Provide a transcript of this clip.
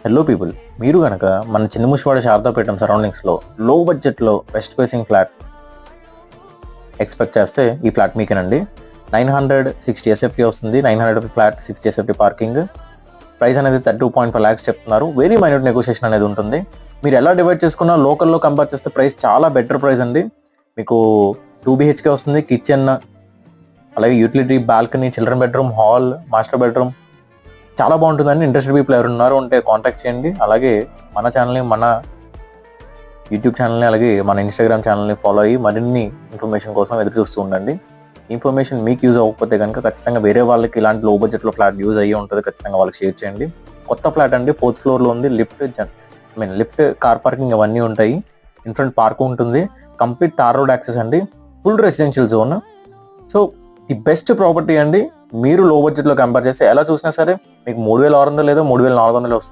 Hello people, మీరు కనుక మన చిన్నముషివాడ శారదాపేటం సరౌండింగ్స్లో లో బడ్జెట్లో వెస్ట్ ఫేసింగ్ ఫ్లాట్ ఎక్స్పెక్ట్ చేస్తే ఈ ఫ్లాట్ మీకేనండి. 960 ఎస్ఎఫ్టీ వస్తుంది. 900 ఫ్లాట్, 60 ఎస్ఎఫ్టీ పార్కింగ్. ప్రైస్ అనేది 32.5 lakhs చెప్తున్నారు. వెరీ మైన్యూట్ నెగోషియేషన్ అనేది ఉంటుంది. మీరు ఎలా డివైడ్ చేసుకున్నా లోకల్లో కంపేర్ చేస్తే ప్రైస్ చాలా బెటర్ ప్రైస్ అండి. మీకు 2 BHK వస్తుంది, కిచెన్, అలాగే utility, balcony, children bedroom, hall, master bedroom. చాలా బాగుంటుందండి. ఇంట్రెస్టెడ్ పీపుల్ ఎవరు ఉన్నారో ఉంటే కాంటాక్ట్ చేయండి. అలాగే మన ఛానల్ని, మన యూట్యూబ్ ఛానల్ని, అలాగే మన ఇన్స్టాగ్రామ్ ఛానల్ని ఫాలో అయ్యి మరిన్ని ఇన్ఫర్మేషన్ కోసం ఎదురు చూస్తూ ఉండండి. ఇన్ఫర్మేషన్ మీకు యూజ్ అవ్వకపోతే కనుక ఖచ్చితంగా వేరే వాళ్ళకి ఇలాంటి లో బడ్జెట్లో ఫ్లాట్ యూజ్ అయ్యి ఉంటుంది, ఖచ్చితంగా వాళ్ళకి షేర్ చేయండి. కొత్త ఫ్లాట్ అండి, 4th floorలో ఉంది. లిఫ్ట్, కార్ పార్కింగ్ అవన్నీ ఉంటాయి. ఇన్ ఫ్రంట్ పార్క్ ఉంటుంది. కంప్లీట్ టార్ రోడ్ యాక్సెస్ అండి. Full residential zone. So the best property అండి. మీరు లో బడ్జెట్లో కంపేర్ చేస్తే ఎలా చూసినా సరే మీకు 3,600 లేదా 3,400 వస్తుంది.